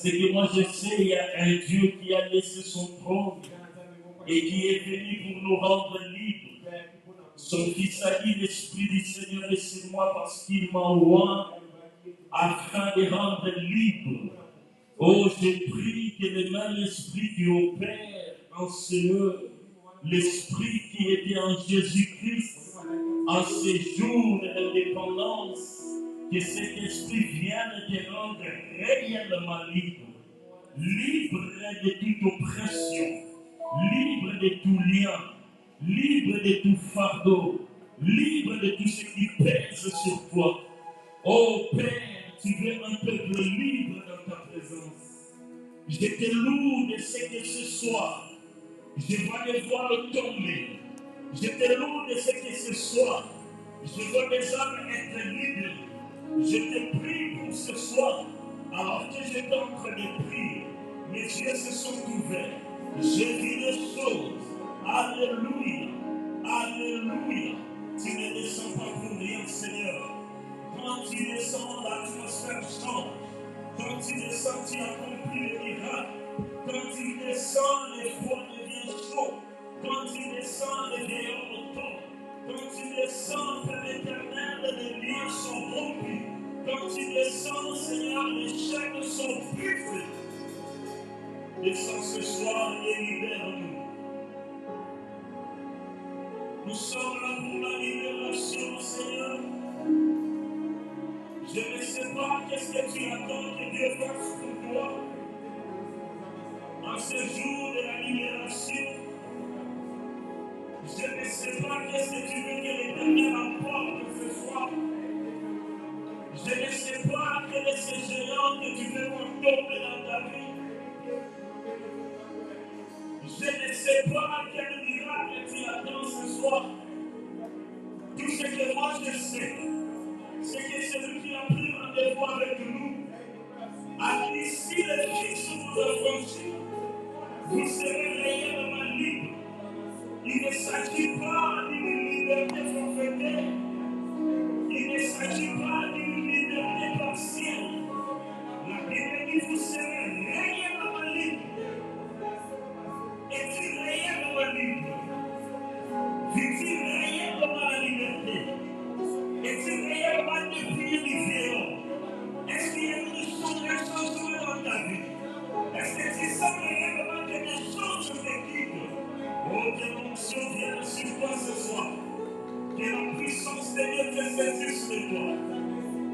C'est que moi je sais, il y a un Dieu qui a laissé son trône et qui est venu pour nous rendre libres. Son Fils a dit, l'Esprit du Seigneur est sur moi parce qu'il m'envoie afin de rendre libre. Oh, je prie que le même esprit qui opère en ce lieu, l'esprit qui était en Jésus-Christ, en ces jours d'indépendance, que cet esprit vienne te rendre réellement libre. Libre de toute oppression, libre de tout lien, libre de tout fardeau, libre de tout ce qui pèse sur toi. Oh Père, tu veux un peuple libre dans ta présence. Je te loue de ce que ce soir, je vois les voiles tomber. Je te loue de ce que ce soir, je vois des âmes être libres. Je te prie pour ce soir, alors que je suis en train de prier, mes yeux se sont ouverts. J'ai vu des choses. Alléluia. Alléluia. Tu ne descends pas pour rien, Seigneur. Quand tu descends, l'atmosphère change. Quand tu descends, tu accomplis le miracle. Quand tu descends, les froids deviennent chauds. Quand tu descends, les veilleurs retombent. Quand tu descends, Père éternel, les liens sont rompus. Quand tu descends, Seigneur, les chaînes sont brisées. Descends ce soir et libère-nous. Nous sommes là pour la libération, Seigneur. Je ne sais pas qu'est-ce que tu attends que Dieu fasse pour toi en ce jour de la libération. Je ne sais pas qu'est-ce que tu veux que l'Éternel emporte ce soir. Je ne sais pas quel est ce géant que tu veux qu'on tombe dans ta vie. Je ne sais pas quel miracle tu attends ce soir. Tout ce que moi je sais, c'est que celui qui a pris rendez-vous avec nous a dit si le Fils vous affranchit, vous serez réellement libre. Il ne s'agit pas d'une liberté forfaitaire. Il ne s'agit pas d'une liberté partielle. La Bible dit vous serez réellement libre. Es-tu réellement libre? Vis-tu réellement la liberté? Es-tu réellement déplié du violon? Est-ce qu'il y a un changement dans ta vie? Est-ce que tu sens réellement que des choses te quittent? Oh, que l'onction vienne sur toi ce soir. Que la puissance de Dieu te saisisse de toi.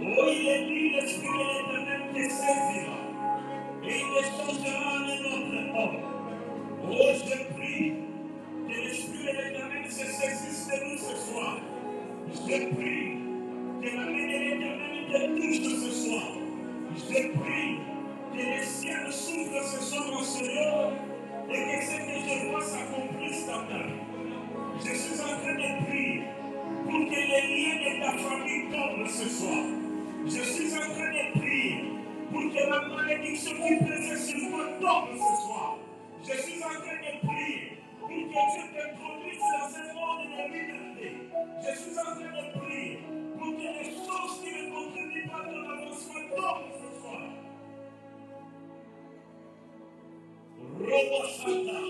Oh, il est dit, l'Esprit de l'Éternel te saisira. Et il te changera en un autre homme. Oh, je prie que l'Esprit de l'Éternel se saisisse de nous ce soir. Je prie que la main de l'Éternel te touche ce soir. Je prie que les ciels s'ouvrent ce soir en ce lieu et que ce que je vois s'accomplisse dans ta vie. Je suis en train de prier pour que les liens de ta famille tombent ce soir. Je suis en train de prier pour que la malédiction qui pesait sur toi tombe ce soir. Je suis en train de prier pour que Dieu t'introduise dans un monde de liberté. Je suis en train de prier pour que les choses qui ne contribuent pas à ton avancement tombent ce soir. Robo Santa.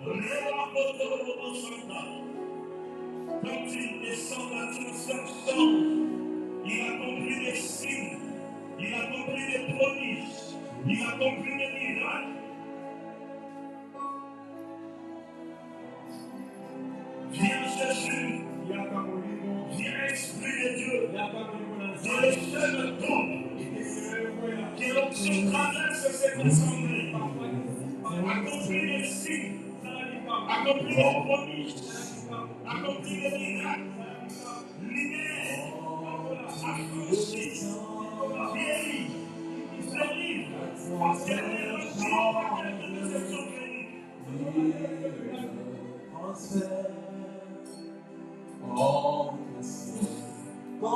Robo Santa. Quand il descend, l'atmosphère change. Il accomplit des signes. Il accomplit des prodiges. Il accomplit des miracles. Viens Jésus. Viens Esprit de Dieu. Viens les chaînes tombent. Que l'onction traverse cette assemblée. Accomplis des signes. Accomplis des prodiges. Accomplis des miracles. Libère. Affranchi. Guéris. Délivre. Parce que les relations par lesquelles nous étions venus. Quand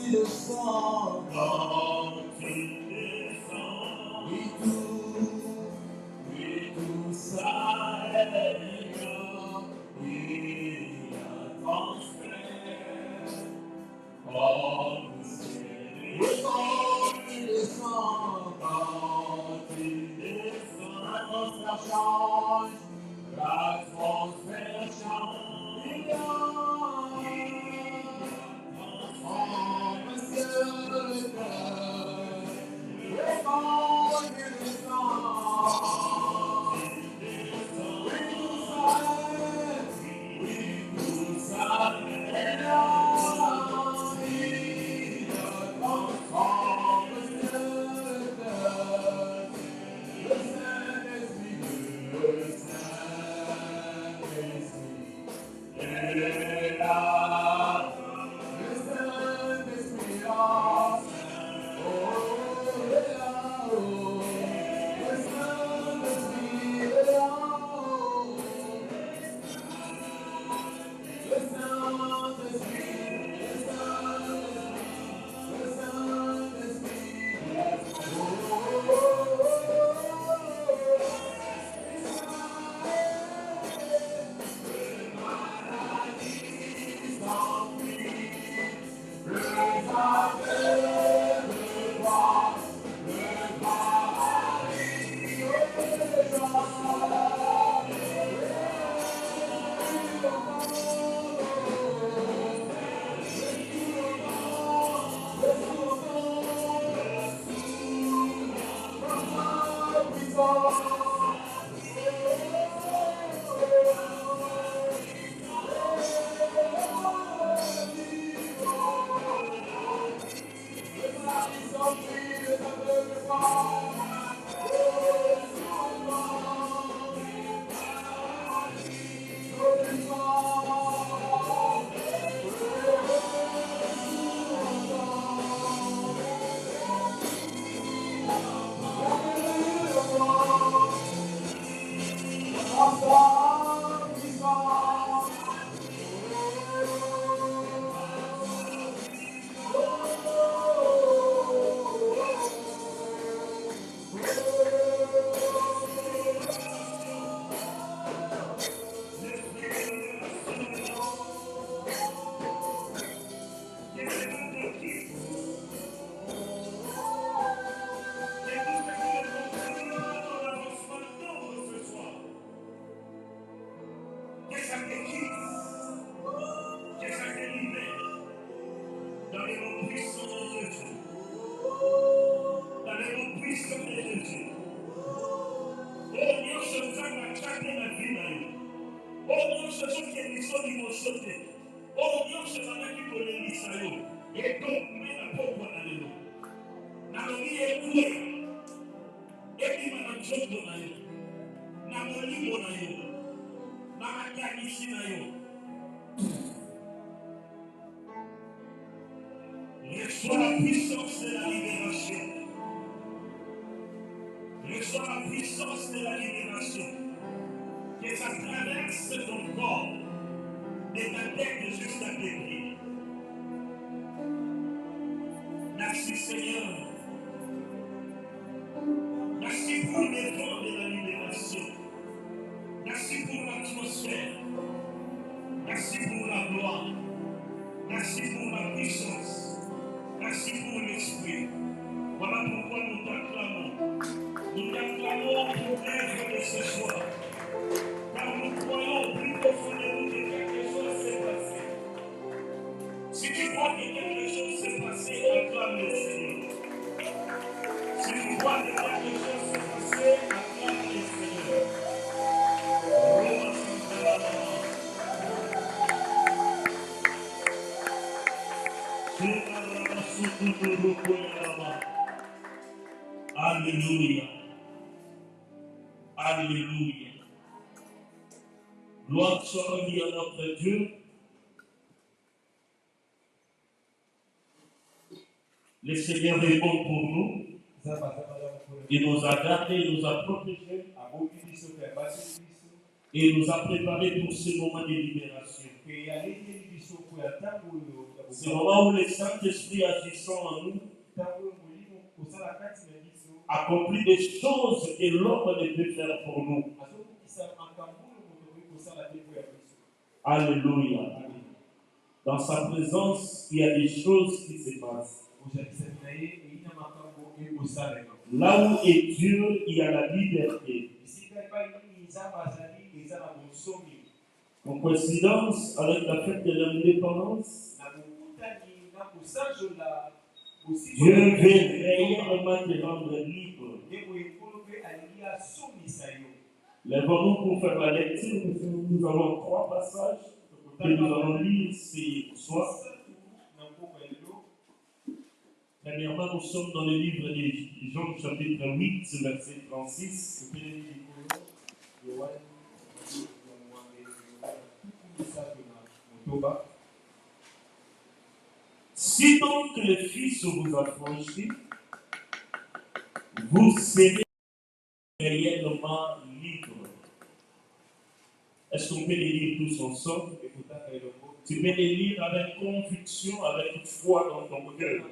il descend, oui, tout s'arrête, il y a transfert, oh, c'est Reçois la puissance de la libération. Reçois la puissance de la libération. Que ça traverse ton corps, de ta tête jusqu'à tes pieds. Merci Seigneur. Merci pour les vents de la libération. Merci pour l'atmosphère. Merci pour la gloire. Merci pour la puissance. Merci pour l'esprit. Voilà pourquoi nous t'acclamons. Nous t'acclamons pour l'œuvre de ce soir. Car nous croyons plus profondément que quelque chose s'est passé. Si tu crois que quelque chose s'est passé, acclame le Seigneur. Si tu crois que quelque chose s'est passé, acclame le Seigneur. Roma Santa Alléluia. Alléluia. Gloire soit rendue à notre Dieu. Le Seigneur est bon pour nous. Il nous a gardés, il nous a protégés. Et il nous a préparés pour ce moment de libération. C'est le moment où le Saint-Esprit agissant en nous accomplit des choses que l'homme ne peut faire pour nous. Alléluia. Dans sa présence, il y a des choses qui se passent. Là où est Dieu, il y a la liberté. En coïncidence avec la fête de l'indépendance, Dieu veut réellement te rendre libre. Lèvons-nous pour faire la lecture. Nous avons 3 passages que nous allons lire ce soir. Premièrement, nous sommes dans le livre de Jean, chapitre 8, verset 36. Si donc le Fils vous affranchit, vous serez réellement libre. Est-ce qu'on peut les lire tous ensemble? Tu peux les lire avec conviction, avec foi dans ton cœur.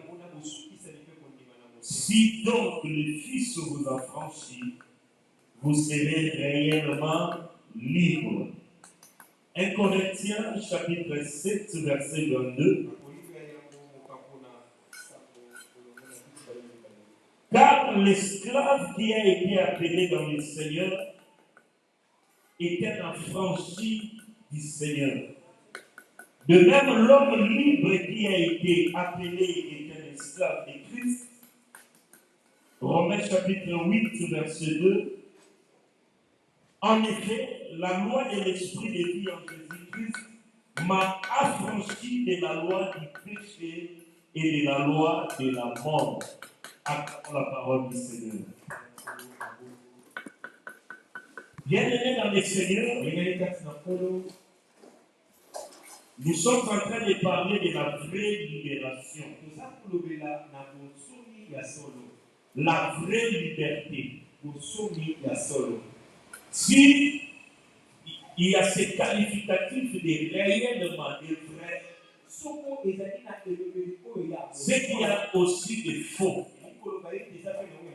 Si donc le Fils vous affranchit, vous serez réellement libre. 1 Corinthiens chapitre 7, verset 22. Car l'esclave qui a été appelé dans le Seigneur est un affranchi du Seigneur. De même, l'homme libre qui a été appelé est un esclave de Christ. Romains chapitre 8, verset 2. En effet, la loi de l'esprit de vie en Jésus-Christ m'a affranchi de la loi du péché et de la loi de la mort. Acclamons la parole du Seigneur. Bien-aimés dans le Seigneur, nous sommes en train de parler de la vraie libération. La vraie liberté. Si il y a ces qualificatifs de réellement, de vrai, c'est qu'il y a aussi des faux.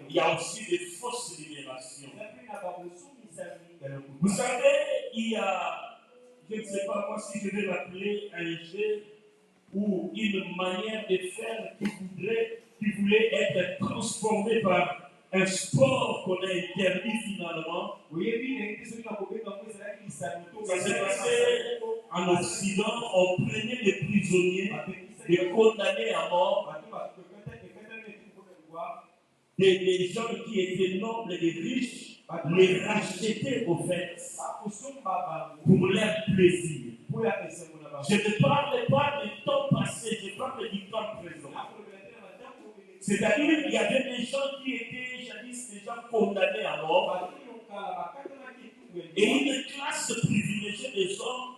Il y a aussi des fausses libérations. Vous savez, il y a, je ne sais pas moi si je vais l'appeler un jeu ou une manière de faire qui voulait être transformée par un sport qu'on a interdit finalement. Ça s'est passé en Occident, on prenait des prisonniers, des condamnés à mort, des gens qui étaient nobles et riches, les racheter au fait pour leur plaisir. Je ne parle pas du temps passé, je parle du temps présent. C'est-à-dire qu'il y avait des gens qui étaient jadis déjà condamnés à mort et une classe privilégiée des hommes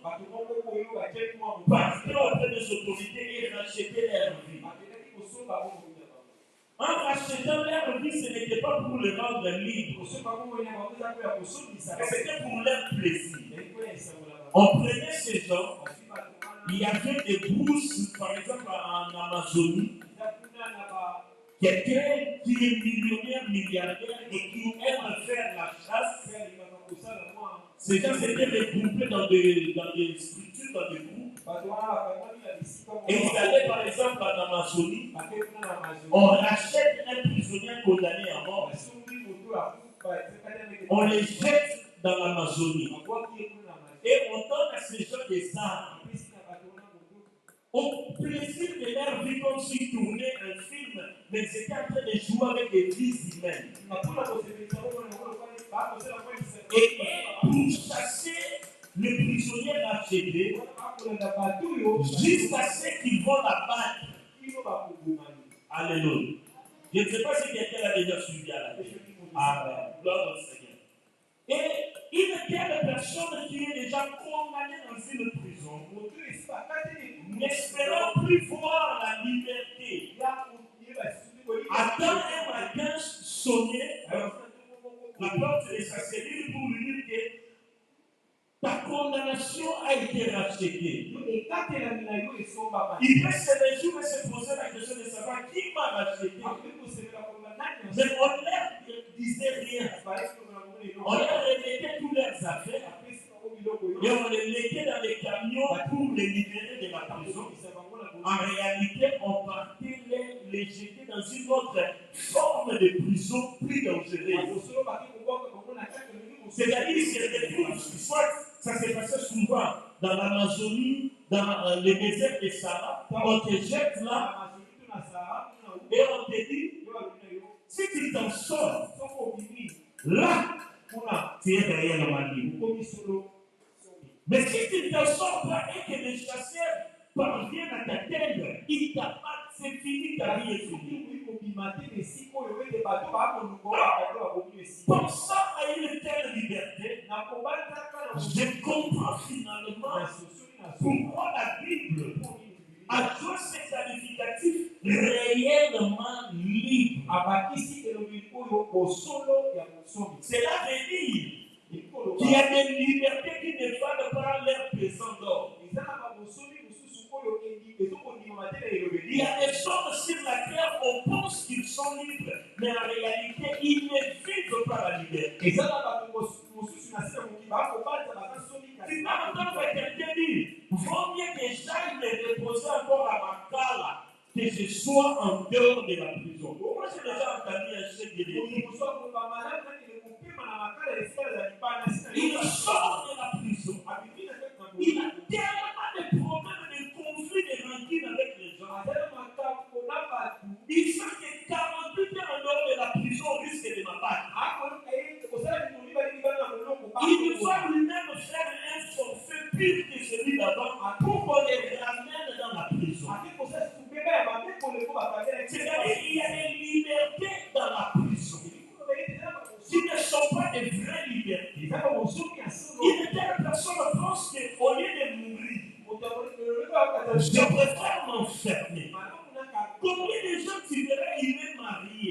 partaient auprès des autorités et rachetaient leur vie. En rachetant leur vie, ce n'était pas pour les rendre libres, c'était pour leur plaisir. On prenait ces gens, il y avait des brousses, par exemple en Amazonie, quelqu'un qui est millionnaire, milliardaire et qui aime faire la chasse. Ces gens s'étaient regroupés dans des structures, dans des groupes. Et ils allaient par exemple en Amazonie, on rachète un prisonnier condamné à mort, on les jette dans l'Amazonie et on donne à ces gens des armes au plaisir de leur vie, comme s'ils tournaient un film, mais ils étaient en train de jouer avec des vies humaines. Et pour chasser les prisonniers rachetés, jusqu'à ce qu'ils vont la battre. Alléluia. Je ne sais pas si quelqu'un a déjà suivi à la vie. Amen. Gloire au Seigneur. Et une telle personne qui est déjà condamnée dans une prison, n'espérant plus voir la liberté, attend un matin sonner la porte de sa cellule pour lui dire que ta condamnation a été rachetée. Il peut se réjouir et se poser la question de savoir qui m'a racheté. Mais on ne leur disait rien. On leur remettait toutes leurs affaires et on les mettait dans les camions pour les libérer de la prison. En réalité, on partait les jeter dans une autre forme de prison plus dangereuse. C'est-à-dire, c'est des troubles, soit ça s'est passé souvent dans l'Amazonie, dans les déserts des Sahara, on te jette là, et on te dit, si tu t'en sors, là, tu es réellement libre. Mais si tu ne t'en sors pas et que les chasseurs parviennent à t'atteindre, ils t'abattent, c'est fini, ta vie est finie. Pensant à une telle liberté, je comprends finalement pourquoi la Bible a joué ce qualificatif réellement libre. Cela veut dire qu'il y a des libertés qui ne valent pas leur pesant d'or. Il y a des choses sur la terre, on pense qu'ils sont libres, mais en réalité, ils ne vivent pas la liberté. Tu vas entendre quelqu'un dire, vaut mieux que j'aille me reposer encore à ma cala que je sois en dehors de la prison. Moi, j'ai déjà entendu un chef de l'Église. Il sort de la prison. Il a tellement de problèmes, de conflits, de rancunes avec les gens. Il sait que 48 heures en dehors de la prison risque de m'abattre. Il doit lui-même faire un forfait pire que celui d'avant pour qu'on les ramène dans la prison. C'est-à-dire qu'il y a des libertés dans la prison qui ne sont pas des vraies libertés. Une telle personne pense qu'au lieu de mourir, je préfère m'enfermer. Combien de gens tu verrais, il est marié,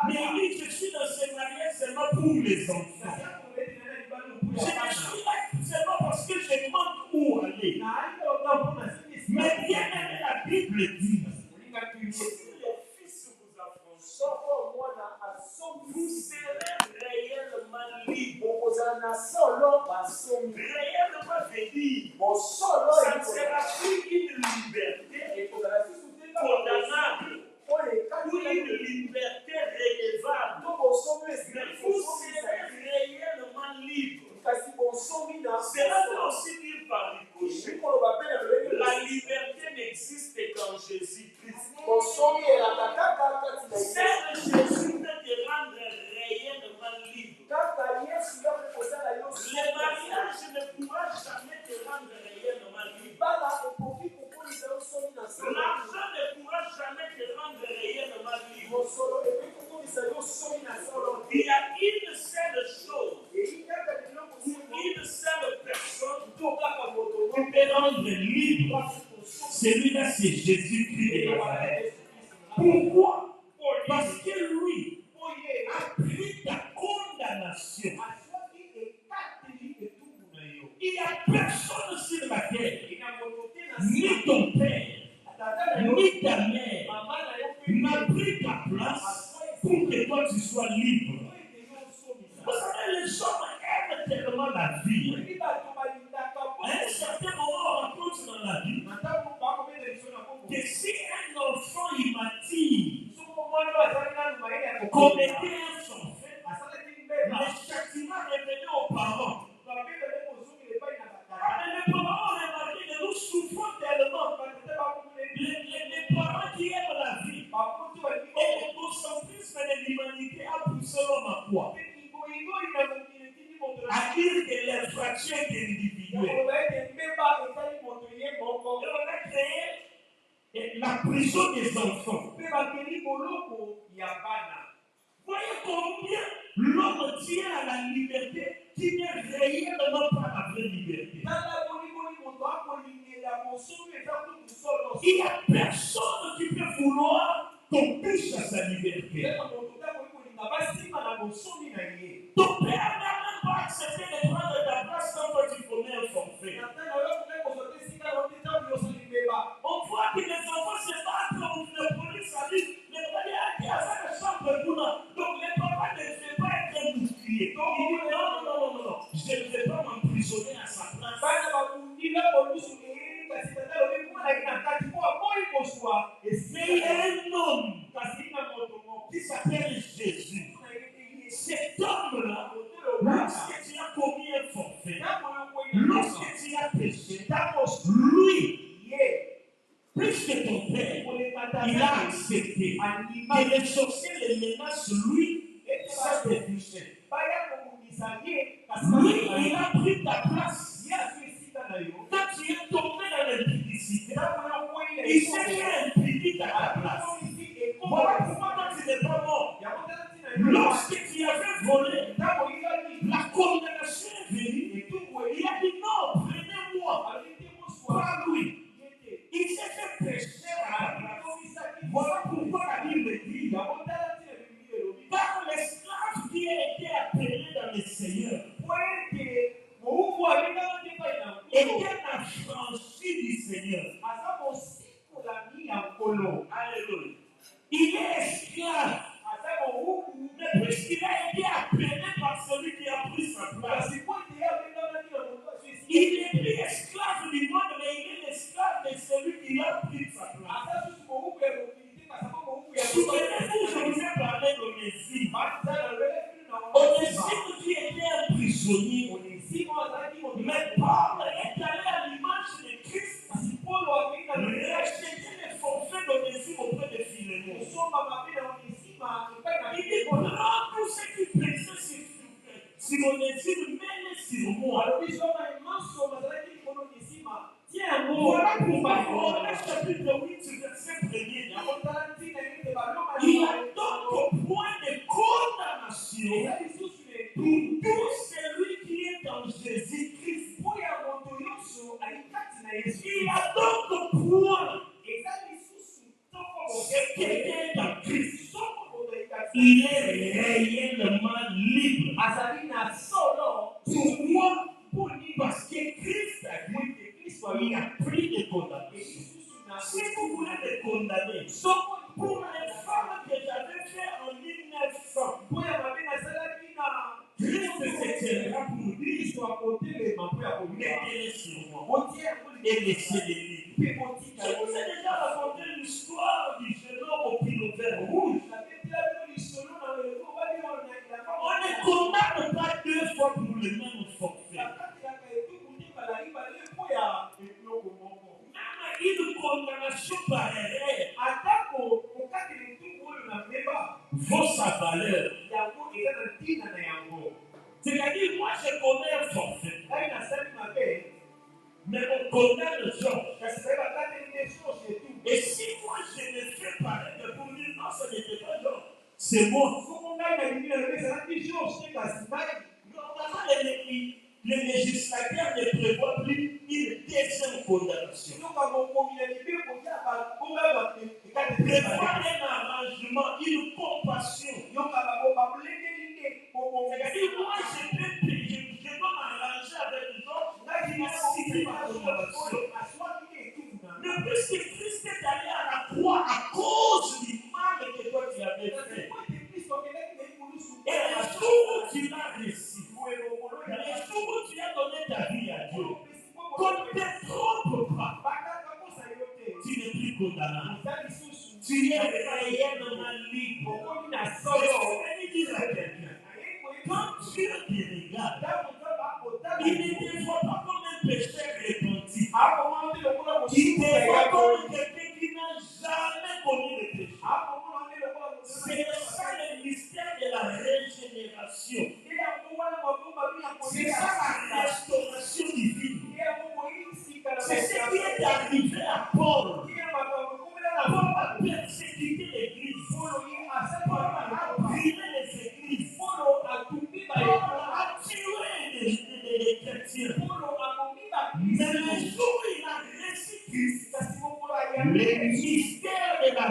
mais il dit, je suis dans ce mariage seulement pour les enfants. Je suis là seulement parce que je manque où aller. Mais bien aimé, la Bible dit, si les fils vous affranchissent, vous serez réellement libre. Réellement veut dire, ça ne sera plus une liberté condamnable ou une liberté relevable. Mais vous serez réellement libre. Cela veut aussi dire par ricochet, la liberté n'existe qu'en Jésus-Christ. Seul Jésus peut te rendre réellement libre. Le mariage ne pourra jamais te rendre réellement libre. L'argent ne pourra jamais te rendre réellement libre. Il y a une seule chose, une seule personne qui peut rendre libre. Celui-là, c'est Jésus-Christ de Nazareth. Pourquoi? Parce que lui a pris ta condamnation. Il n'y a personne sur la terre, ni ton père, ni ta mère, n'a pris ta place pour que toi tu sois libre. Vous savez, les hommes aiment tellement la vie. À un certain moment, on rencontre dans la vie que si un enfant immature commettait un forfait, le châtiment revenait aux parents. Les parents ont remarqué que nous souffrons tellement. Les parents qui aiment la vie et le concentrisme de l'humanité a poussé l'homme à quoi? À dire que l'infraction est individuelle. Et on a créé la prison des enfants. Voyez combien l'homme tient à la liberté qui n'est réellement pas la vraie liberté. Il n'y a personne qui peut vouloir qu'on touche à sa liberté. Ton père n'a même pas accepté de prendre ta place quand toi tu commets un forfait. On voit que les enfants se battent contre la police à lui. Donc les papas ne devaient pas être boucliers. Donc il dit non, je ne vais pas m'emprisonner à sa place. Mais il y a un homme qui s'appelle Jésus. Cet homme-là que les sorciers les menacent, lui, ça te touche. Lui, il a pris ta place. Quand tu es tombé dans l'impudicité, il s'est fait impudique à ta place. Voilà pourquoi quand tu n'es pas mort, lorsque tu avais volé, la condamnation est venue. Il a dit non, prenez-moi. Pas lui. Il s'est fait pécher à la place. Voilà pourquoi la Bible dit par l'esclave qui a été appelé dans le Seigneur était affranchi du Seigneur. Alléluia. Il est esclave. Mais puisqu'il a été appelé par celui qui a pris sa place, il n'est plus esclave du monde, mais il est l'esclave de celui qui a pris sa place. Souvenez-vous, je vous ai parlé d'Onésime. Onésime qui était un prisonnier, mais Paul est allé à l'image de Christ, racheter les forfaits d'Onésime auprès de Philémon. Il dit, prends tout ce qui pèsait sur Onésime, mets-le sur moi. Voilà pourquoi Romains chapitre 8, verset 1er. Il y a donc point de condamnation pour tout celui qui est en Jésus-Christ. Il y a donc point ce qui est en Christ. Il est réellement libre. Pourquoi? Parce que Christ a dit qu'il n'y a plus de condamnation. Si vous voulez me condamner, pour les femmes que j'avais fait en 1900, Christ se tiendra pour dire, mettez-les sur moi et laissez-les libres. Je vous ai déjà raconté l'histoire du jeune homme au piloteur rouge. On ne condamne pas deux fois pour le même forfait. Même une condamnation par erreur vaut sa valeur. C'est-à-dire, moi je connais un forfait, mais on condamne les gens. Et si moi je ne fais pas pour dire non, ce n'était pas genre, c'est moi. Normalement, les législateurs ne prévoient plus une deuxième condamnation. Prévoir un arrangement, une compassion. C'est-à-dire, moi, je dois m'arranger avec les gens qui ont cité ma condamnation. Mais puisque Christ est allé à la croix à cause du mal que toi tu avais fait, et le jour où tu l'as reçu, le jour où tu as donné ta vie à Dieu, qu'on ne te trompe pas, tu n'es plus condamné. Tu es réellement libre. Je vais dire à quelqu'un, quand Dieu te regarde, il ne te voit pas comme un pécheur repenti. Il te voit comme quelqu'un qui n'a jamais connu le péché. C'est ça le mystère de la régénération. C'est ça la restauration divine. C'est ce qui est arrivé à Paul. Paul a persécuté l'Église. Paul a brûlé les églises. Paul a tué les chrétiens. Mais le jour où il a reçu Christ, le mystère de la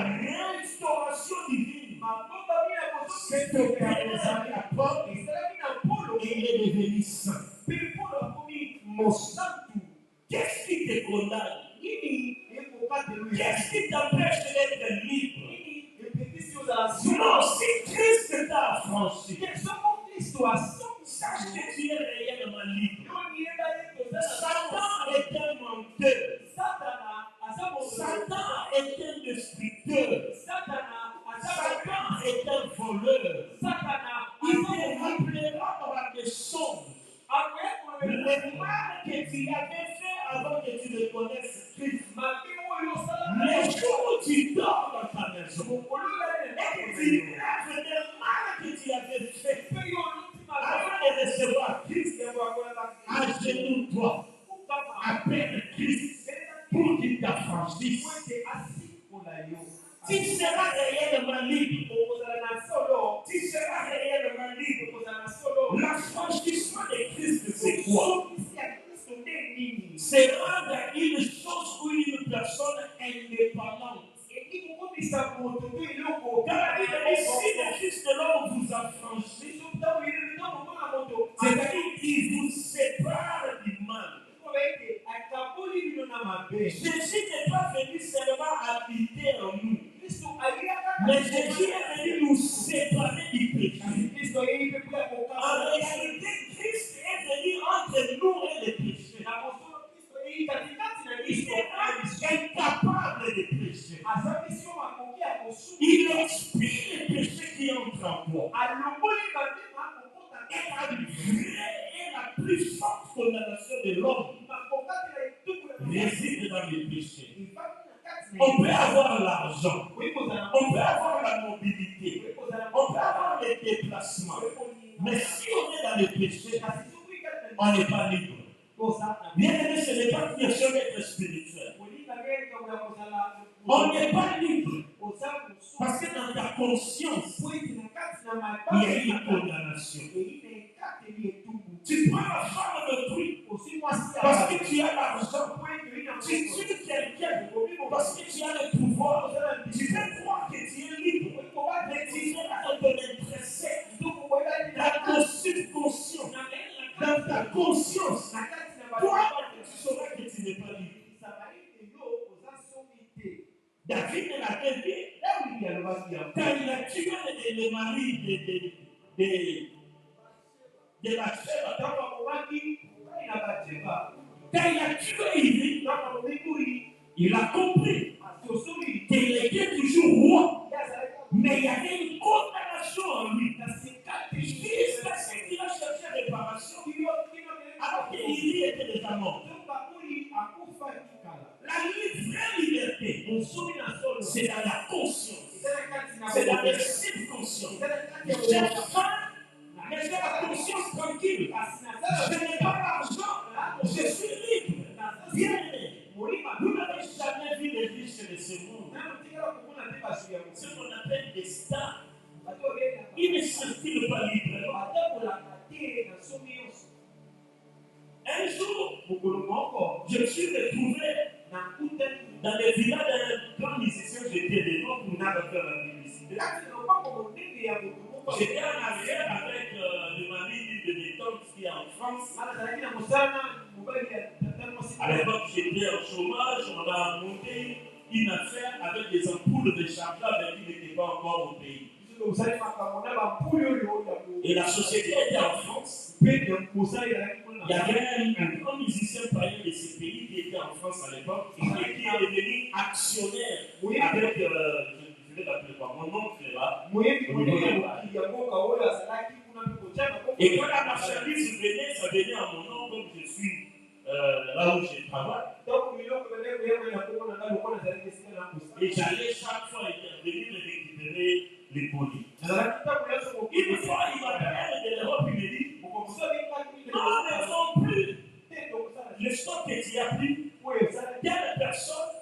restauration divine s'est opéré à Paul et il est devenu saint. Qu'est-ce qui te condamne? Qu'est-ce qui t'empêche d'être libre? Non, si Christ t'a affranchi, sache que tu es réellement libre. Satan est un menteur. Satan est un destructeur. Satan est un voleur. Il te rappellera par des songes le mal que tu avais fait avant que tu ne connaisses Christ. Le jour où tu dors dans ta maison, le mal que tu avais fait avant de recevoir Christ, agenouille-toi, appelle Christ pour qu'il t'affranchisse. Tu seras réellement libre. Tu seras réellement libre. L'affranchissement de Christ, c'est quoi? C'est rendre une chose ou une personne indépendante. Car la Bible dit, si le Fils de l'homme vous affranchit, c'est-à-dire qu'il vous sépare du mal. Jésus n'est pas venu seulement habiter en nous, mais Jésus est venu nous séparer du péché. En réalité, Christ est venu entre nous et le péché. Il est incapable de pécher. Il expie le péché qui entre en toi. Et la vraie et la plus forte condamnation de l'homme réside dans le péché. On peut avoir l'argent, on peut avoir la mobilité, on peut avoir les déplacements, mais si on est dans le péché, on n'est pas libre. Bien aimé, ce n'est pas une question d'être spirituel. On n'est pas libre. Parce que dans ta conscience, il y a une condamnation. Tu prends la femme d'autrui parce que tu as l'argent. Tu tues quelqu'un parce que tu as le pouvoir. Tu peux croire que tu es libre, mais tu seras un peu intéressé dans ton subconscient, dans ta conscience. Toi, tu sauras que tu n'es pas libre. David l'a dit quand il a tué le mari de la chèvre, quand il a tué il a compris qu'il était toujours roi, mais il y avait une condamnation en lui. Jusqu'à ce qu'il a cherché réparation, alors qu'il était déjà mort. La vraie liberté, c'est dans la conscience, c'est dans le subconscient. J'ai faim, mais j'ai la conscience tranquille. Je n'ai pas l'argent, je suis libre. Bien aimé, vous n'avez jamais vu les riches de ce monde. Ce qu'on appelle des stars, ils ne circulent pas librement. Un jour, je me suis retrouvé dans les villas d'un grand musicien, j'étais des noms pour nous faire la publicité. J'étais en arrière avec le mari de mes tantes qui est en France. À l'époque, j'étais en chômage, on a monté une affaire avec des ampoules déchargeables qui n'étaient pas encore au pays. Et la société était en France. Il y avait un grand musicien païen de ces pays qui était en France à l'époque et qui est devenu actionnaire avec, je vais l'appeler quoi, mon oncle là. Et quand la marchandise venait, ça venait à mon nom comme je suis là où je travaille. Et j'allais chaque fois intervenir et récupérer les colis. Une fois, il m'appelle de l'Europe, il me dit non, ne vends plus le stock que tu as pris. Telle personne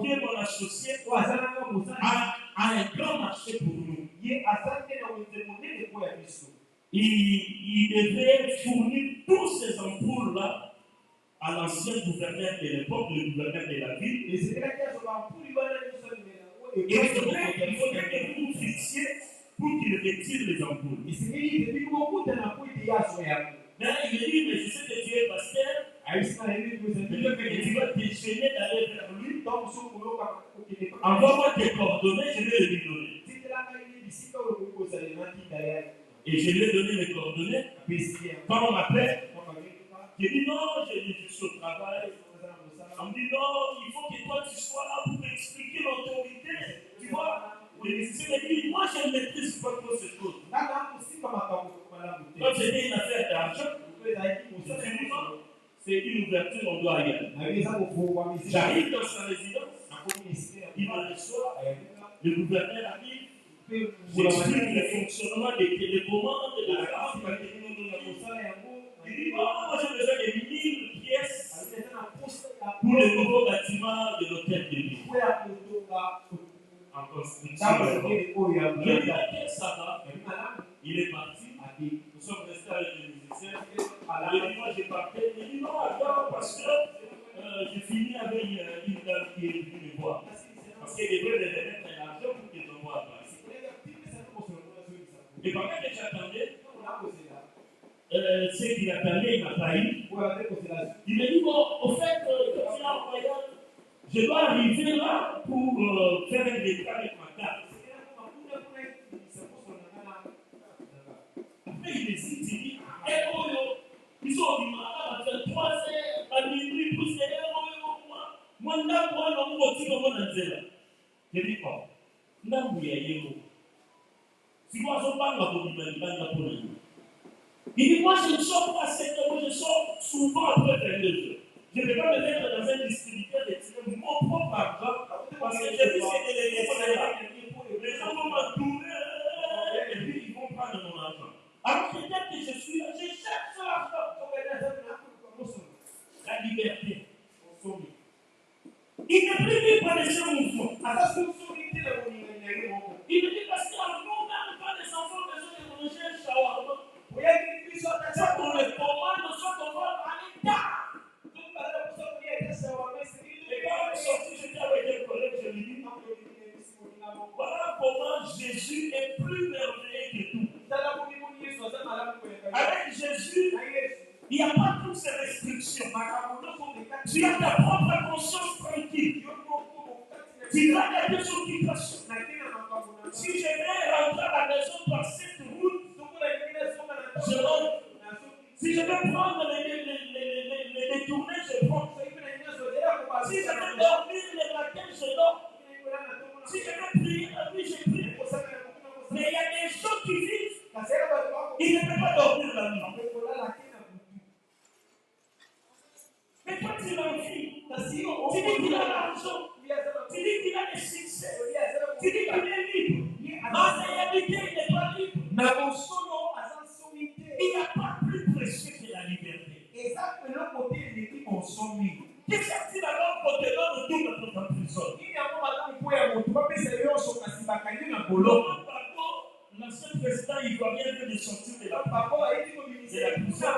qui est mon associé a un grand marché pour nous. Il devait fournir tous ces ampoules-là à l'ancien gouverneur de l'époque, le gouverneur de la ville. Et il faudrait que vous fixiez pour qu'il retire les ampoules. Mais il me dit, mais je sais que tu es pasteur, mais tu vas déchaîner d'aller vers lui. Envoie-moi tes coordonnées, je vais lui donner. Et je lui ai donné mes coordonnées. Quand on m'appelle, je dis non, je suis au travail. On me dit non, il faut que toi tu sois là pour expliquer l'autorité. Tu vois, le musicien me dit, moi je ne maîtrise pas trop ces choses. Quand j'ai une affaire d'argent, c'est une ouverture, on doit y aller. J'arrive dans sa résidence, il me reçoit, le gouverneur arrive, J'explique le fonctionnement des télécommandes, de la carte. Il dit, moi j'ai besoin de 1000 pièces pour le nouveau bâtiment de l'hôtel de ville. En construction. Je lui ai dit, ça va. Il est parti. Nous sommes restés avec les musiciens. Il dit, moi j'ai parti. Il dit, non, attends, parce que j'ai fini avec une dame qui est venue me voir. Parce qu'il devait me remettre l'argent pour que je m'envoie à Paris. Et pendant que j'attendais, ce qu'il attendait, il m'a failli. Il me dit, bon, au fait, quand il a envoyé, je dois arriver là pour faire un décret avec ma carte. Après, il hésite, il dit, ils sont du matin à faire 3 heures, à minuit, plus de moi, je dis, oh, si moi je parle, il dit, moi je ne sors pas à 7 heures, je sors souvent après 22 heures. Je ne vais pas me mettre dans un distributeur et tirer mon propre argent parce que j'ai vu que les gens vont m'entourer et puis ils vont prendre mon argent. Alors peut-être que je suis là, je cherche l'argent. La liberté. Il ne peut plus prendre ce mouvement. Il me dit parce qu'en nous-mêmes, quand les enfants ont besoin de manger un shawarma, soit on le commande, soit on va aller tard. Et quand on est sorti, j'étais avec un collègue, je lui dis, voilà comment Jésus est plus merveilleux que tout. Avec Jésus, il n'y a pas toutes ces restrictions. Tu as ta propre conscience tranquille. Tu vas garder son occupation. Si je vais rentrer à la maison par cette route, je rentre. Si je vais prendre les détournés, je prends. Si je vais dormir le matin, je dors. Si je vais prier la nuit, je prie. Mais il y a des gens qui vivent, ils ne peuvent pas dormir la nuit. Mais toi, tu l'envies. Tu dis qu'il a l'argent. Tu dis qu'il a le succès. Tu dis qu'il est libre. En réalité, il n'est pas libre. Il n'y a pas plus précieux que la liberté. Qu'est-ce que tu alors pour te donner le double pour ta prison? L'ancien président ivoirien vient de sortir de la prison.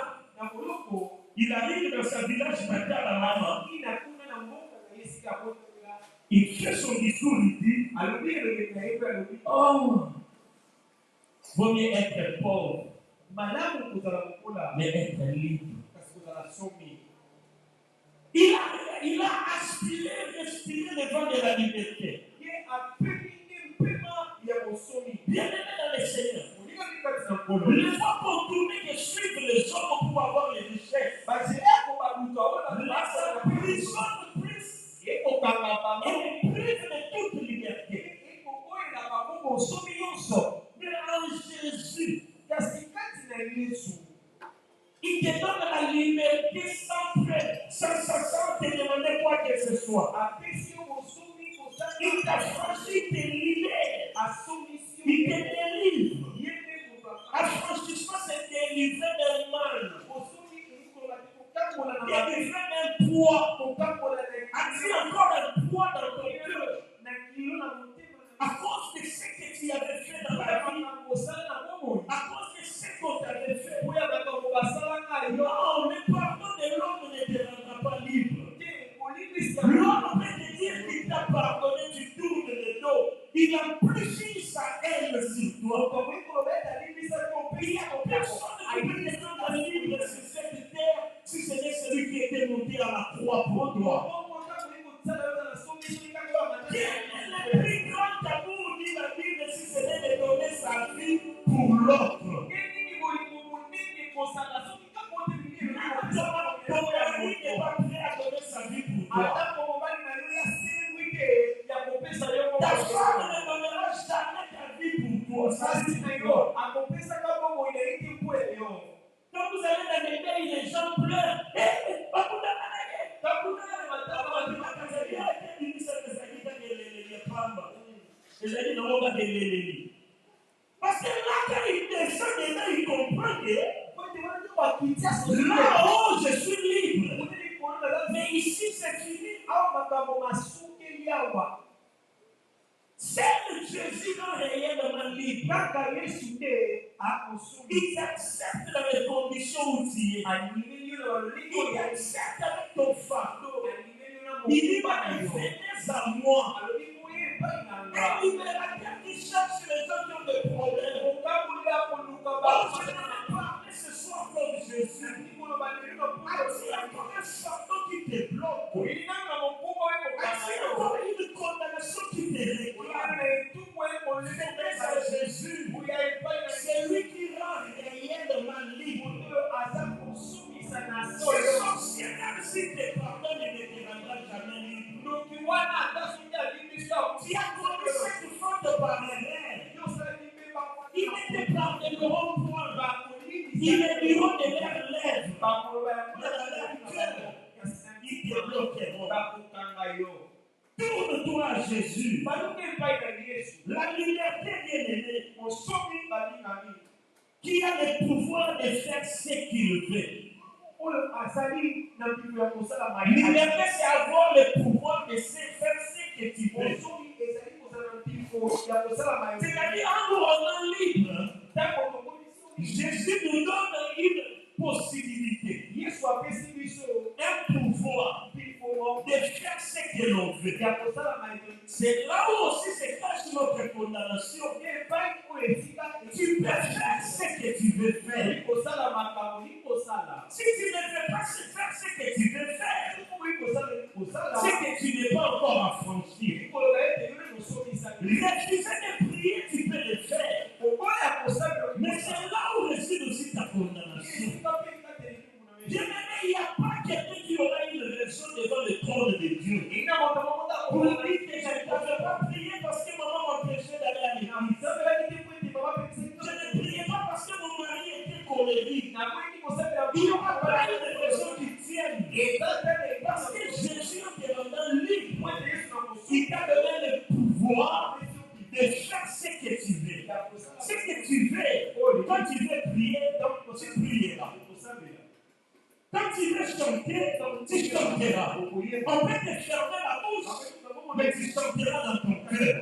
Il arrive dans sa village natal à Maman. Il fait son discours, il dit, oh, vaut mieux être pauvre, mais être libre. Il a aspiré, respiré le vent de la liberté. Bien aimé dans les Seigneurs. Le fois pour tourner et suivre les hommes pour avoir les richesses. La prison de plus. Il prive de toute liberté. Mais en Jésus, il te donne la liberté sans prêt, sans te demander quoi que ce soit. Il t'affranchit, il te libère. Il te délivre. Affranchissement, c'est délivrer d'un mal. Délivrer d'un poids. As-tu encore un poids dans ton cœur? À cause de ce que tu avais fait dans la vie. À cause de ce qu'on t'avait fait. Non, le pardon de l'homme ne te rendra pas libre. L'homme peut te dire qu'il t'a pardonné, tu tournes le dos. Il amplifie sa haine sur toi. Il n'y a personne qui peut te rendre libre sur cette terre si ce n'est celui qui était monté à la croix pour toi. Quel est le plus grand amour, dit la Bible, si ce n'est de donner sa vie pour l'autre? Ton mari n'est pas prêt à donner sa vie pour toi. Ta femme ne donnera jamais ta vie pour toi. Ça, c'est toi. Quand vous allez dans les pays, les gens pleurent. Parce que là, quand il descend dedans, il comprend que là-haut, je suis libre. Mais ici, c'est fini. C'est Jésus dans réellement libre. Il t'accepte dans les conditions où tu es. Il t'accepte avec ton fardeau. Il dit, venez à moi. Un libérateur qui cherche les gens qui ont des problèmes. Oh, je vais parler ce soir comme Jésus. Il y a encore un fardeau qui te bloque. Il y a encore une condamnation qui te réclame. Venez à Jésus. C'est lui qui rend réellement libre. Ce sorcier-là, s'il te pardonne, il ne te rendra jamais libre. Tu as commis cette faute par erreur. Ils ne te pardonneront point. Ils ne diront de leurs lèvres, dans leur cœur, ils te bloqueront. Tourne-toi à Jésus. La liberté bien-aimée, qui a le pouvoir de faire ce qu'il veut. Liberté, c'est avoir le pouvoir de faire ce que tu veux. C'est-à-dire, en nous rendant libre, Jésus nous donne une possibilité, un pouvoir de faire ce que l'on veut. C'est là où aussi se cache notre condamnation. Tu peux faire ce que tu veux faire. Si tu ne veux pas faire ce que tu veux faire, c'est que tu n'es pas encore affranchi. Refuser de prier, tu peux le faire. Mais c'est là où réside aussi ta condamnation. Bien-aimé, il n'y a pas quelqu'un qui aura une raison devant le trône de Dieu pour dire que je ne peux pas prier parce que maman m'empêchait d'aller à l'église. Je ne priais pas parce que mon mari était colérique. Il n'y aura pas une raison qui tienne. Parce que Jésus, en te rendant libre, il t'a donné le pouvoir de faire ce que tu veux. Ce que tu veux, quand tu veux prier, tu prieras. Quand tu veux chanter, tu chanteras. On peut te fermer la bouche, mais tu chanteras dans ton cœur.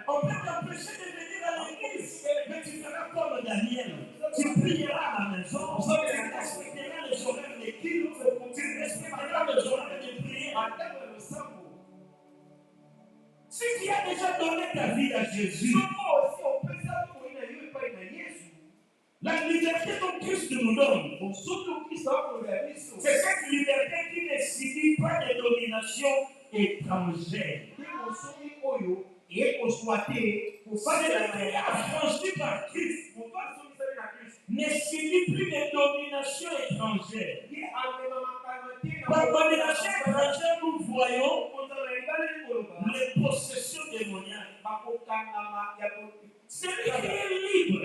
On peut t'empêcher de venir à l'église, mais tu feras comme Daniel. Tu prieras à la maison, tu respecteras les horaires de culte, tu respecteras les horaires de prière. Si tu as déjà donné ta vie à Jésus, la liberté dont Christ nous donne, c'est cette liberté qui ne subit pas de domination étrangère. C'est affranchi par Christ ne subit plus de domination étrangère. Par domination étrangère, nous voyons les possessions démoniaques. Celui qui est libre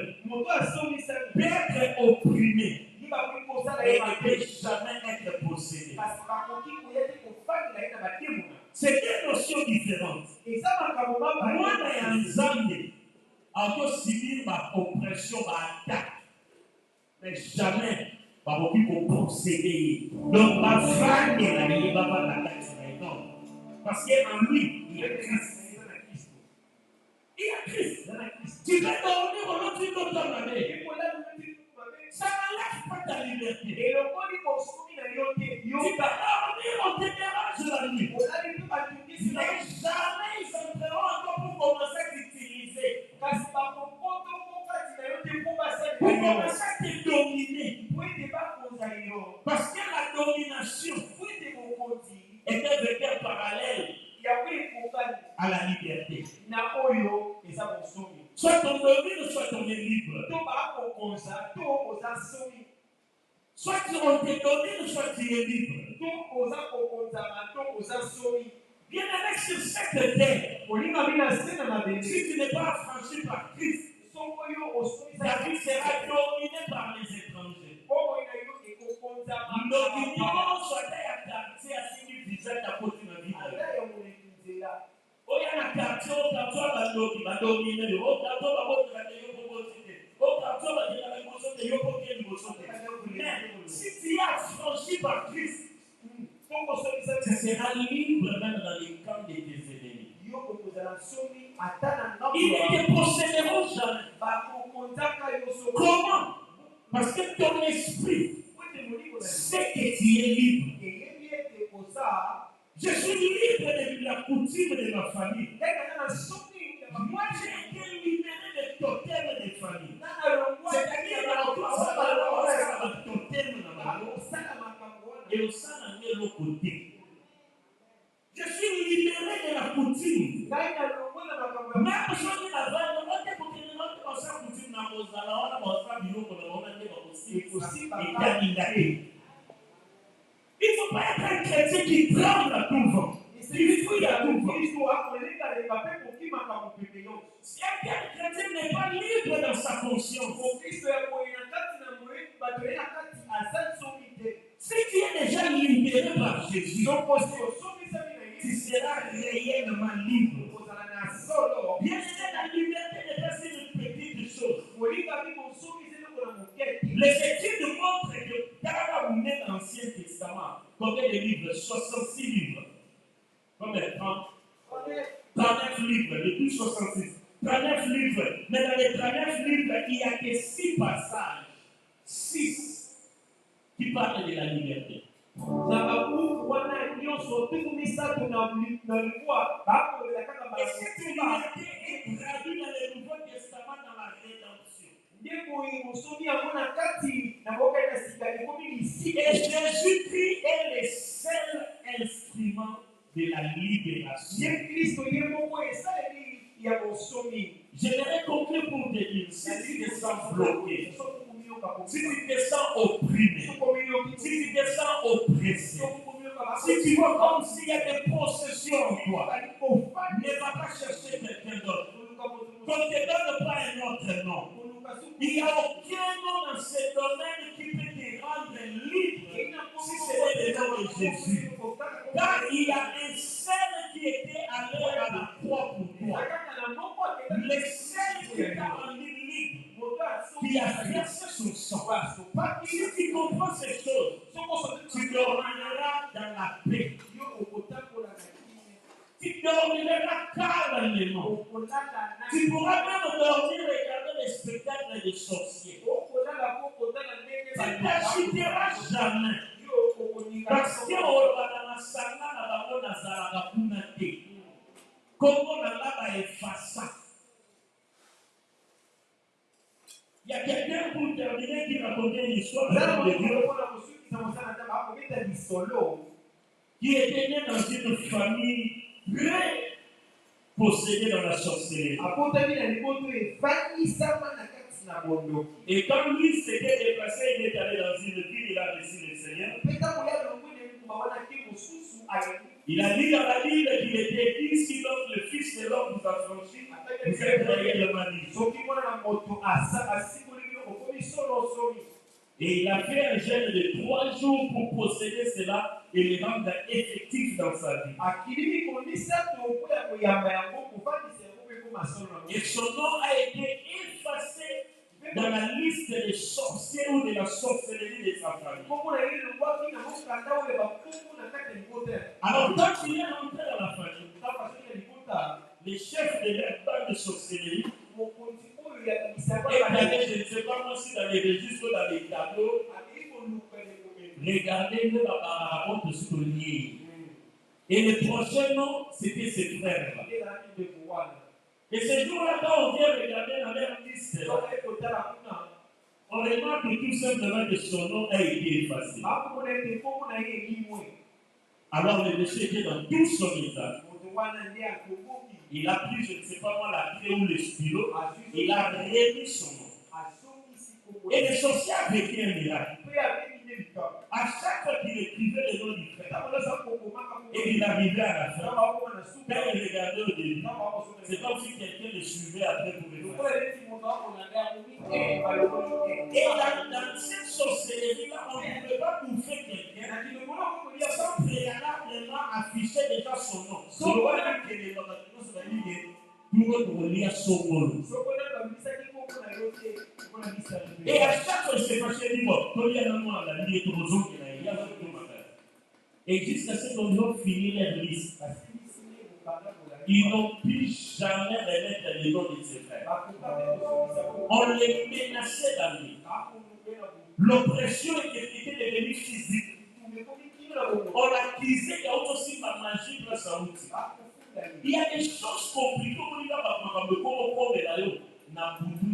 peut être opprimé et ne peut jamais être possédé. C'est deux notions différentes. Moi, dans un zambé, à subir ma oppression, ma attaque, mais jamais pas posséder. Donc, ma femme est la non. Parce qu'en lui, il y a Christ. Il y a Christ. Tu peux dormir au nom d'une autre année. Ça n'enlève pas ta liberté. Tu peux dormir, on te dérange la nuit. Mais jamais ils entreront encore pour commencer à t'utiliser. Pour commencer à te dominer. Parce que la domination est un vecteur parallèle à la liberté. Soit on domine, soit on est libre. Soit on te domine, soit tu es libre. Bien avec sur cette terre, si tu n'es pas affranchi par Christ, ta vie sera dominée par les étrangers. Nos unions soient attaquées à ce qui visait ta côté de vie. Oh, il y a un quartier, va dominer le haut, si tu es affranchi par Christ, tu seras libre même dans les camps de tes ennemis. Ils ne te posséderont jamais. Comment? Parce que ton esprit sait que tu es libre. Je suis libre de la coutume de ma famille. Moi, j'ai été libéré de totem de famille. C'est-à-dire que le totem et au sein de l'autre côté. Je suis libéré de la coutume. Même si on est là-bas, on est pour que nous passions la coutume dans nos salons, on a il ne faut pas être un chrétien qui tremble à tout vent. Il fuit à tout vent. Si un chrétien n'est pas libre dans sa conscience, si tu es déjà libéré par Jésus, tu seras réellement libre. Bien sûr, la liberté n'est pas une petite chose. Les études montrent que quand on met l'Ancien Testament, combien de livres? 66 livres. Combien? 39 livres, de tous 66. 39 livres. Mais dans les 39 livres, il n'y a que 6 passages. 6 qui parlent de la liberté. Et cette liberté est traduite dans le Nouveau Testament dans la rédemption. Et Jésus-Christ est le seul instrument de la libération. J'aimerais conclure pour te dire, si tu te sens bloqué, si tu te sens opprimé, si tu te sens oppressé, si tu vois comme s'il y a des possessions en toi, ne va pas chercher quelqu'un d'autre. Qu'on ne te donne pas un autre nom. Il n'y a aucun nom dans ce domaine qui peut te rendre libre si c'est le nom de Jésus. Car il y a un seul qui était allé à la croix pour toi. Le seul qui t'a rendu libre, qui a versé son sang. Si tu comprends ces choses, tu dormiras dans la paix. Tu dormiras calmement. Tu pourras même dormir et regarder les spectacles des sorciers. Tu ne t'agiteras jamais. Parce que il y a quelqu'un pour terminer qui racontait une histoire de Dieu qui était né dans une famille très possédée dans la sorcellerie. Et quand lui s'était déplacé, il est allé dans une ville, il a reçu le Seigneur. Il a dit dans la Bible qu'il était dit, si donc le Fils de l'homme vous affranchit, vous êtes réellement libre. Et il a fait un jeûne de 3 jours pour posséder cela et le rendre effectif dans sa vie. Et son nom a été effacé dans la liste des sorciers ou de la sorcellerie de sa famille. Alors, quand il est rentré dans la famille, les chefs de la bande de sorcellerie, et je ne sais pas moi si dans les registres, dans les tableaux, regardez-le par rapport à ce qu'on dit. Et le prochain nom, c'était ses frères. Et ce jour-là, quand on vient regarder dans leur liste, on remarque tout simplement que son nom a été effacé. Alors le monsieur était dans tout son état. Il a pris, je ne sais pas moi, la clé ou le stylo, il a remis son nom. Et le sorcier a vécu un miracle. À chaque fois qu'il écrivait le nom du frère, et il arrivait à la fin, quand il regardait au début, c'est comme si quelqu'un le suivait après pour le faire. Et dans cette sorcellerie-là, on ne pouvait pas bouffer quelqu'un sans préalablement afficher déjà son nom. Son nom que les pour lire son nom. Et à chaque fois, il s'est fâché, il dit, bon, quand il y a un moment, la vie est trop zone, il y a un peu de malade. Et jusqu'à ce qu'on a fini leur liste, ils n'ont pu jamais remettre les noms de ses frères. On les menaçait d'aller. L'oppression était devenue physique. On l'accusait qu'il y a aussi ma magie de sa route. Il y a des choses compliquées. Il y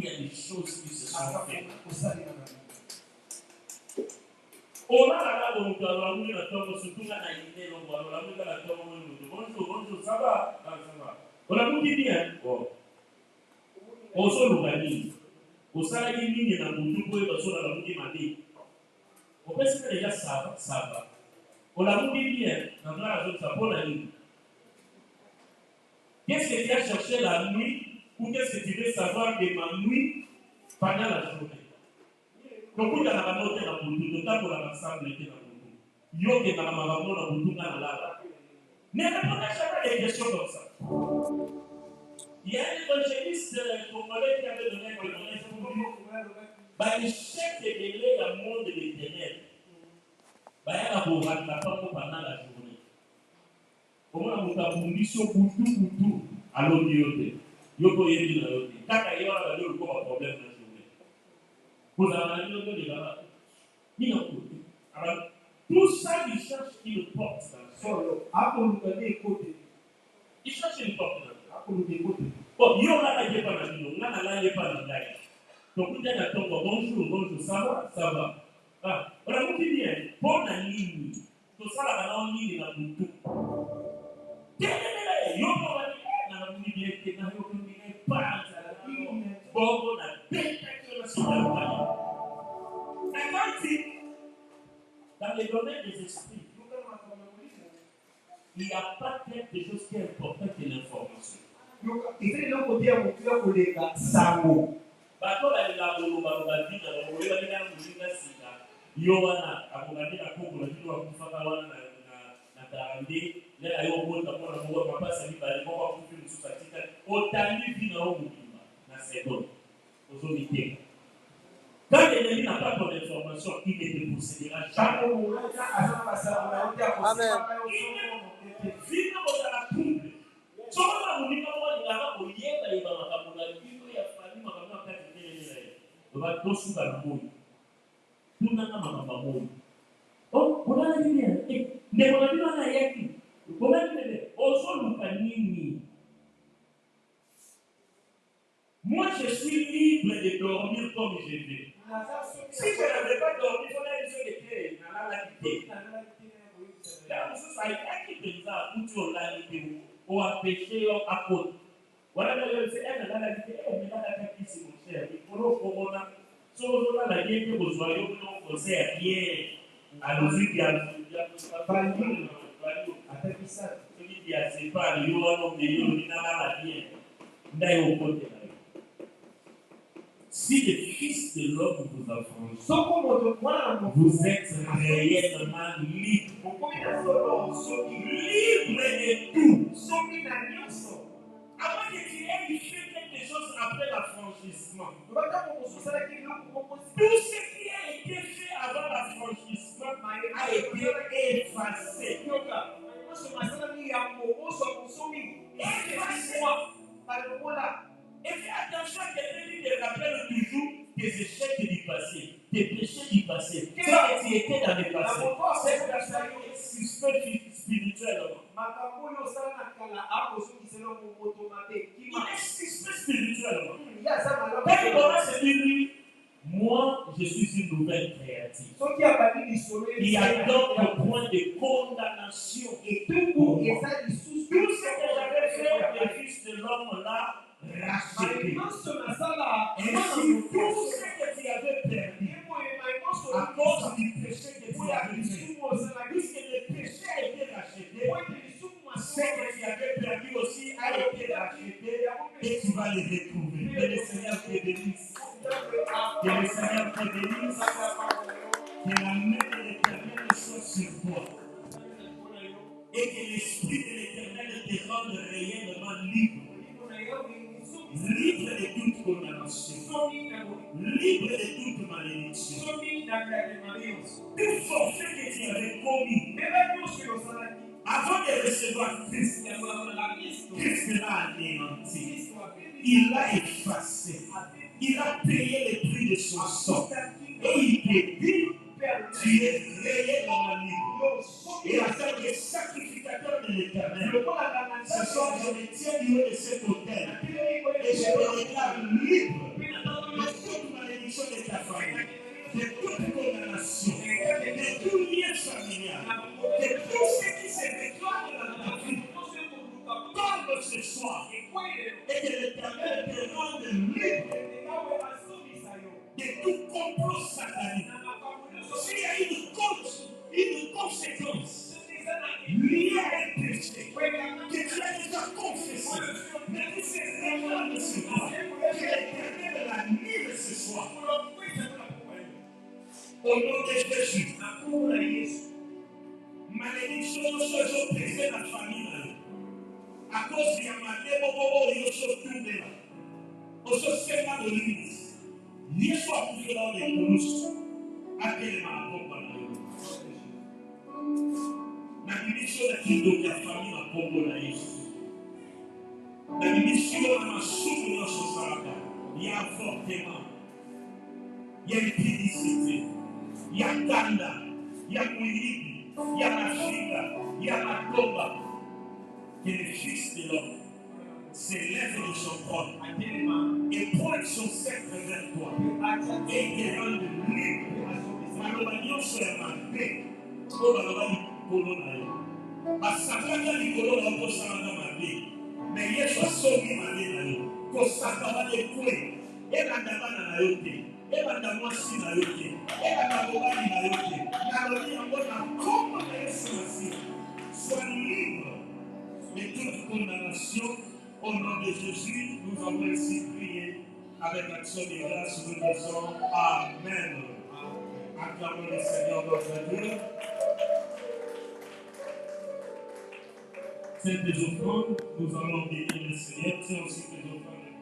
a des choses qui se sont faites. On a la donc surtout la naïveté, bonjour, ça va? On a dit bien. On s'en organise. On s'en a dit bien dans le pour la boutique. On peut se faire déjà ça va. On a dit bien dans la zone, ça pour la nuit. Qu'est-ce que tu as cherché la nuit ou qu'est-ce que tu veux savoir de ma nuit pendant la journée? Donc, il y a la note dans le bout, le temps pour l'ensemble était dans le bout. Il y a la maman dans le bout, dans la. Mais répondez jamais des questions comme ça. Il y a un évangéliste congolais qui avait donné un témoignage pour dire le chef de délai dans le monde des ténèbres, il y a la pendant la journée. Comment on a bondi sur tout à l'audio. Yoko yedi na l'audio. Quand il y a un problème dans la journée. Vous avez un audio de là-bas. Alors, tout ça, il cherche une porte dans le sol. Il cherche une porte dans le sol. Bon, il y en a qui n'est pas dans le sol. Il y en a qui n'est pas dans le sol. Donc, vous dites à ton bonjour, ça va. Ah, on a dit bien, bonne ligne. Tout ça, là, on a ligne dans le tout. Il y a des gens qui ont dit bien que dans le monde, il n'y a pas de ligne. Bon, on a détecté sur la ligne. Dans les domaines des esprits, il n'y a pas quelque chose qui est important que l'information. Quand l'ennemi n'a pas ton information, il ne te possédera jamais. Amen. Moi, je suis libre de dormir comme je veux. Si je n'avais pas dormi, il faudrait que je l'étais dans la quitté. Là, ça a été quitté ça, pour tu l'as quitté, ou à pécher, ou à côté. Voilà, c'est elle, elle a quitté, elle a quitté, mon cher. Il faut le corona. Sauf que la vie que vous voyez, vous savez bien. À l'osé qui a pas celui qui a séparé, il y a un million, il n'a pas la vie. D'ailleurs, au côté. Si le Fils de l'homme vous affranchit, vous êtes réellement libre. Libre de tout. Avant que tu aies fait quelque chose après l'affranchissement, tout ce qui a été fait avant l'affranchissement a été effacé. Et fais attention à quelqu'un qui te rappelle toujours tes échecs du passé, tes péchés du passé. C'est que tu étais dans le passé. C'est que ça est suspect spirituellement. Il est suspect spirituellement. Quand il commence à dire lui, moi je suis une nouvelle créative. Il y a donc un point de condamnation. Et tout ce que j'avais fait, le Fils de l'homme là, racheté. Et si tout ce que tu avais perdu à cause du péché que tu avais fait, puisque le péché a été racheté, ce que tu avais perdu aussi a été racheté et tu vas le retrouver. Que le Seigneur te bénisse. Que le Seigneur te bénisse. Que la main de l'Éternel soit sur toi. Et que l'Esprit de l'Éternel te rende réellement libre. Libre de toute condamnation. libre de toute malédiction. Tout forfait que tu avais commis avant de recevoir Christ, Christ l'a anéanti. Il l'a effacé. Il a payé le prix de son sang. Et il te dit, tu es réellement dans la libre. Et en tant que sacrificateur de l'Éternel, ce soir je me tiens du haut de cet autel et je me déclare libre de toute malédiction de ta famille, de toute condamnation, de tout lien familial, de tout ce qui se déclare dans ta vie. Tombe ce soir et que l'Éternel te rende libre de tout complot satanique. S'il y a une conséquence liée à un péché que tu as déjà confessé, mais qui s'est réellement ce soir, que l'Éternel la livre ce soir. Au nom de Jésus, malédiction ne soit oppressée dans la famille. À cause de ma démon, il se tourne là. On se fait là de l'église. N'y soit plus dans les coulisses. Appelez ma pompe à la mission de qui donc la famille ma pompe à la mission de ma soupe dans ce salade. Il y a avortement. Il y a impudicité. Il y a kanda. Il y a mouillide. Il y a la chiga. Il y a la tomba. Que le Fils de l'homme s'élève de son trône et pointe son sceptre vers toi et te rende libre. Malobagnon sur la paix. Oh, malobagnon, colonel. Parce que ça va bien les colonels pour ça dans ma vie. Mais il y a soit sauvé ma vie. Pour ça, ça va les couler. Et la dame n'a yoté. Et la dame aussi n'a yoté. Et la dame n'a yoté. La dame n'a comme elle soit libre de toute condamnation. Au nom de Jésus, nous avons ainsi prié avec l'action de grâce. Nous disons Amen. Acclamons le Seigneur notre Dieu. C'est tes offrandes, nous allons bénir le Seigneur. C'est aussi tes offrandes.